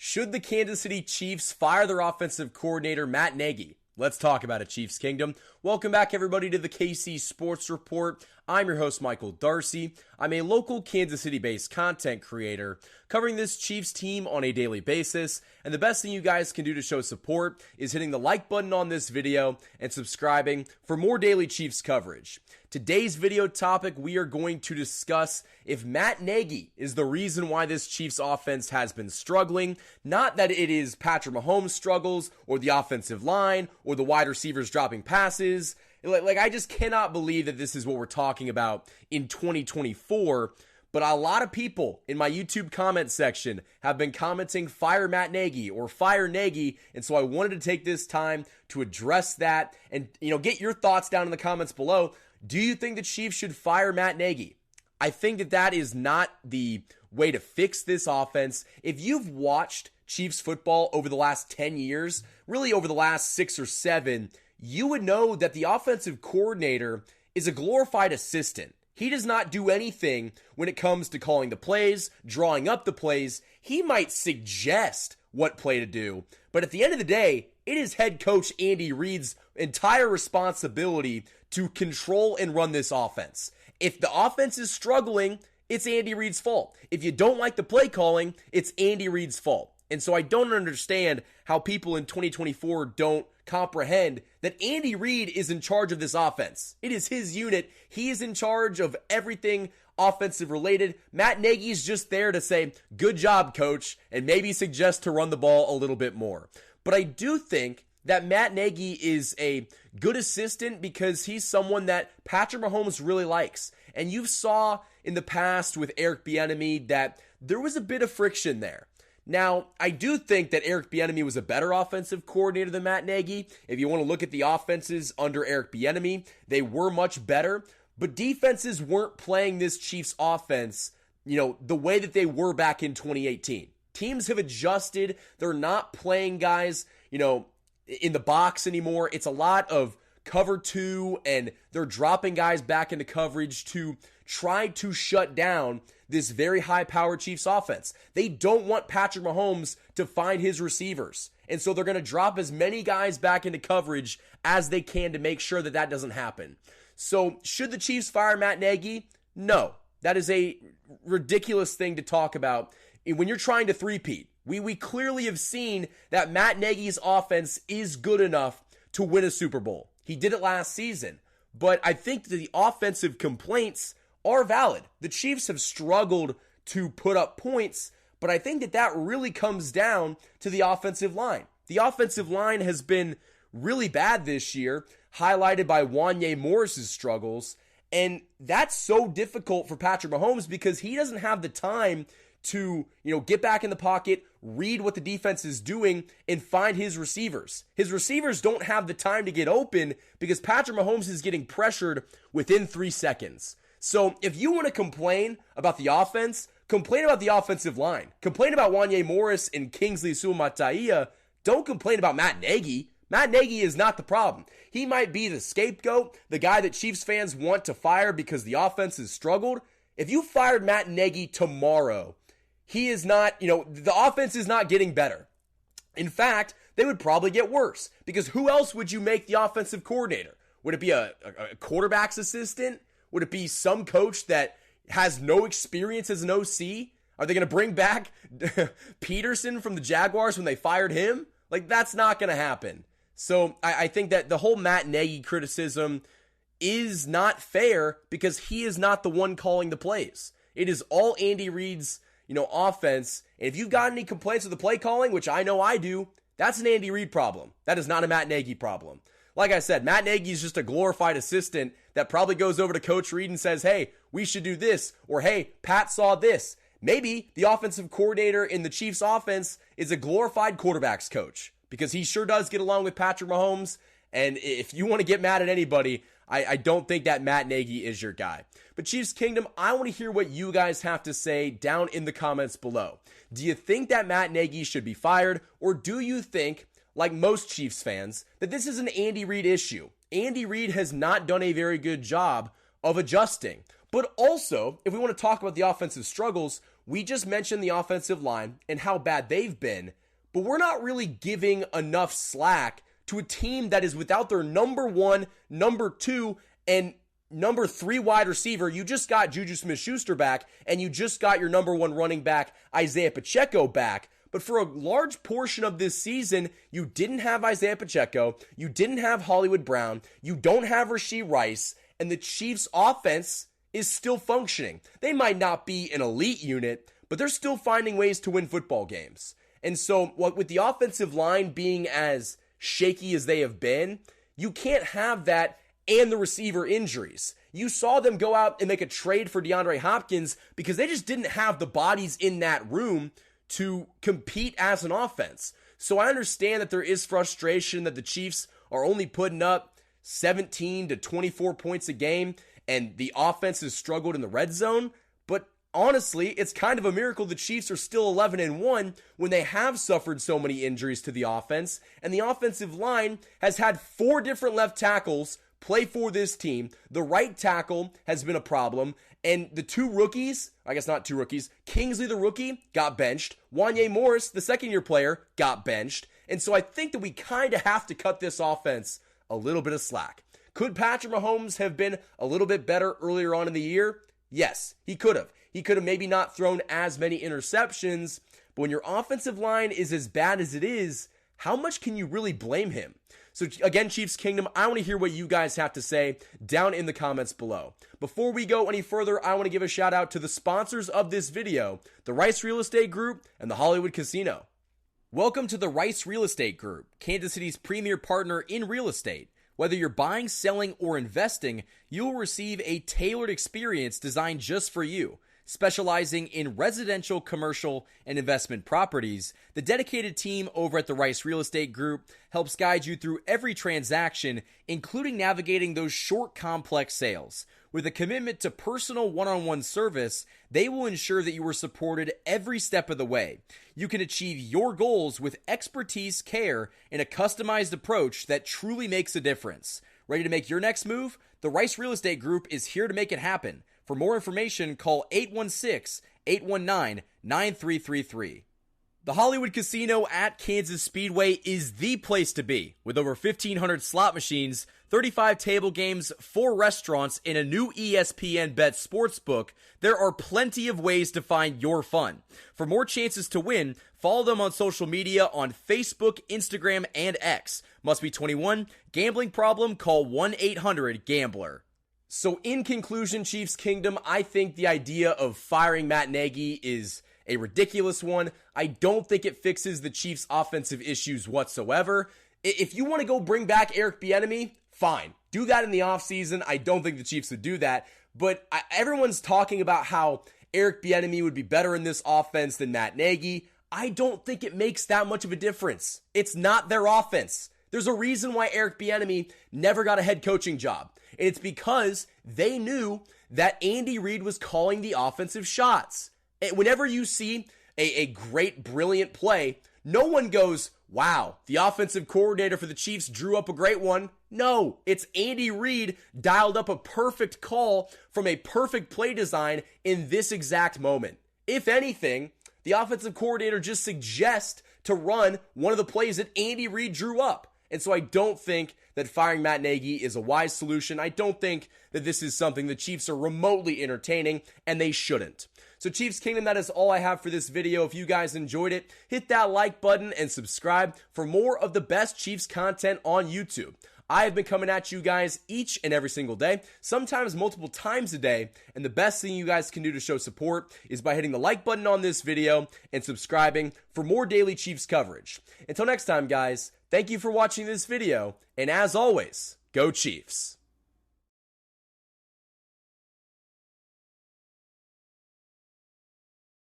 Should the Kansas City Chiefs fire their offensive coordinator, Matt Nagy? Let's talk about it, Chiefs Kingdom. Welcome back, everybody, to the KC Sports Report. I'm your host, Michael Darcy. I'm a local Kansas City-based content creator covering this Chiefs team on a daily basis. And the best thing you guys can do to show support is hitting the like button on this video and subscribing for more daily Chiefs coverage. Today's video topic, we are going to discuss if Matt Nagy is the reason why this Chiefs offense has been struggling. Not that it is Patrick Mahomes' struggles or the offensive line or the wide receivers dropping passes. I just cannot believe that this is what we're talking about in 2024. But a lot of people in my YouTube comment section have been commenting fire Matt Nagy or fire Nagy. And so I wanted to take this time to address that and, get your thoughts down in the comments below. Do you think the Chiefs should fire Matt Nagy? I think that that is not the way to fix this offense. If you've watched Chiefs football over the last 10 years, really over the last 6 or 7, you would know that the offensive coordinator is a glorified assistant. He does not do anything when it comes to calling the plays, drawing up the plays. He might suggest what play to do, but at the end of the day, it is head coach Andy Reid's entire responsibility to control and run this offense. If the offense is struggling, it's Andy Reid's fault. If you don't like the play calling, it's Andy Reid's fault. And so I don't understand how people in 2024 don't comprehend that Andy Reid is in charge of this offense. It is his unit. He is in charge of everything offensive related. Matt Nagy is just there to say, good job, coach, and maybe suggest to run the ball a little bit more. But I do think that Matt Nagy is a good assistant because he's someone that Patrick Mahomes really likes. And you saw in the past with Eric Bieniemy that there was a bit of friction there. Now, I do think that Eric Bieniemy was a better offensive coordinator than Matt Nagy. If you want to look at the offenses under Eric Bieniemy, they were much better. But defenses weren't playing this Chiefs offense, the way that they were back in 2018. Teams have adjusted. They're not playing guys, in the box anymore. It's a lot of cover 2, and they're dropping guys back into coverage to try to shut down this very high-powered Chiefs offense. They don't want Patrick Mahomes to find his receivers. And so they're going to drop as many guys back into coverage as they can to make sure that that doesn't happen. So should the Chiefs fire Matt Nagy? No. That is a ridiculous thing to talk about when you're trying to three-peat. We clearly have seen that Matt Nagy's offense is good enough to win a Super Bowl. He did it last season. But I think the offensive complaints are valid. The Chiefs have struggled to put up points, but I think that really comes down to the offensive line. The offensive line has been really bad this year, highlighted by Wanya Morris's struggles, and that's so difficult for Patrick Mahomes because he doesn't have the time to, get back in the pocket, read what the defense is doing, and find his receivers. His receivers don't have the time to get open because Patrick Mahomes is getting pressured within 3 seconds. So if you want to complain about the offense, complain about the offensive line. Complain about Wanya Morris and Kingsley Suamataia. Don't complain about Matt Nagy. Matt Nagy is not the problem. He might be the scapegoat, the guy that Chiefs fans want to fire because the offense has struggled. If you fired Matt Nagy tomorrow, he is not, the offense is not getting better. In fact, they would probably get worse because who else would you make the offensive coordinator? Would it be a quarterback's assistant? Would it be some coach that has no experience as an OC? Are they going to bring back Peterson from the Jaguars when they fired him? That's not going to happen. So I think that the whole Matt Nagy criticism is not fair because he is not the one calling the plays. It is all Andy Reid's offense. And if you've got any complaints with the play calling, which I know I do, that's an Andy Reid problem. That is not a Matt Nagy problem. Like I said, Matt Nagy is just a glorified assistant that probably goes over to Coach Reid and says, hey, we should do this, or hey, Pat saw this. Maybe the offensive coordinator in the Chiefs offense is a glorified quarterbacks coach because he sure does get along with Patrick Mahomes. And if you want to get mad at anybody, I don't think that Matt Nagy is your guy. But Chiefs Kingdom, I want to hear what you guys have to say down in the comments below. Do you think that Matt Nagy should be fired, or do you think, like most Chiefs fans, that this is an Andy Reid issue? Andy Reid has not done a very good job of adjusting. But also, if we want to talk about the offensive struggles, we just mentioned the offensive line and how bad they've been, but we're not really giving enough slack to a team that is without their number 1, number 2, and number 3 wide receiver. You just got Juju Smith-Schuster back, and you just got your number 1 running back, Isaiah Pacheco, back. But for a large portion of this season, you didn't have Isaiah Pacheco, you didn't have Hollywood Brown, you don't have Rashee Rice, and the Chiefs' offense is still functioning. They might not be an elite unit, but they're still finding ways to win football games. And so, with the offensive line being as shaky as they have been, you can't have that and the receiver injuries. You saw them go out and make a trade for DeAndre Hopkins because they just didn't have the bodies in that room to compete as an offense. So I understand that there is frustration that the Chiefs are only putting up 17 to 24 points a game, and the offense has struggled in the red zone. But honestly, it's kind of a miracle the Chiefs are still 11-1 when they have suffered so many injuries to the offense. And the offensive line has had 4 different left tackles play for this team. The right tackle has been a problem. And the 2 rookies, I guess not 2 rookies, Kingsley the rookie got benched. Wanye Morris, the second-year player, got benched. And so I think that we kind of have to cut this offense a little bit of slack. Could Patrick Mahomes have been a little bit better earlier on in the year? Yes, he could have. He could have maybe not thrown as many interceptions, but when your offensive line is as bad as it is, how much can you really blame him? So again, Chiefs Kingdom, I want to hear what you guys have to say down in the comments below. Before we go any further, I want to give a shout out to the sponsors of this video, the Rice Real Estate Group and the Hollywood Casino. Welcome to the Rice Real Estate Group, Kansas City's premier partner in real estate. Whether you're buying, selling, or investing, you'll receive a tailored experience designed just for you. Specializing in residential, commercial, and investment properties, the dedicated team over at the Rice Real Estate Group helps guide you through every transaction, including navigating those short, complex sales. With a commitment to personal one-on-one service, they will ensure that you are supported every step of the way. You can achieve your goals with expertise, care, and a customized approach that truly makes a difference. Ready to make your next move? The Rice Real Estate Group is here to make it happen. For more information, call 816-819-9333. The Hollywood Casino at Kansas Speedway is the place to be. With over 1,500 slot machines, 35 table games, 4 restaurants, and a new ESPN Bet sportsbook, there are plenty of ways to find your fun. For more chances to win, follow them on social media on Facebook, Instagram, and X. Must be 21. Gambling problem? Call 1-800-GAMBLER. So in conclusion, Chiefs Kingdom, I think the idea of firing Matt Nagy is a ridiculous one. I don't think it fixes the Chiefs' offensive issues whatsoever. If you want to go bring back Eric Bieniemy, fine. Do that in the offseason. I don't think the Chiefs would do that. But everyone's talking about how Eric Bieniemy would be better in this offense than Matt Nagy. I don't think it makes that much of a difference. It's not their offense. There's a reason why Eric Bieniemy never got a head coaching job. And it's because they knew that Andy Reid was calling the offensive shots. Whenever you see a great, brilliant play, no one goes, wow, the offensive coordinator for the Chiefs drew up a great one. No, it's Andy Reid dialed up a perfect call from a perfect play design in this exact moment. If anything, the offensive coordinator just suggests to run one of the plays that Andy Reid drew up. And so I don't think that firing Matt Nagy is a wise solution. I don't think that this is something the Chiefs are remotely entertaining, and they shouldn't. So Chiefs Kingdom, that is all I have for this video. If you guys enjoyed it, hit that like button and subscribe for more of the best Chiefs content on YouTube. I have been coming at you guys each and every single day, sometimes multiple times a day, and the best thing you guys can do to show support is by hitting the like button on this video and subscribing for more daily Chiefs coverage. Until next time, guys, thank you for watching this video, and as always, go Chiefs!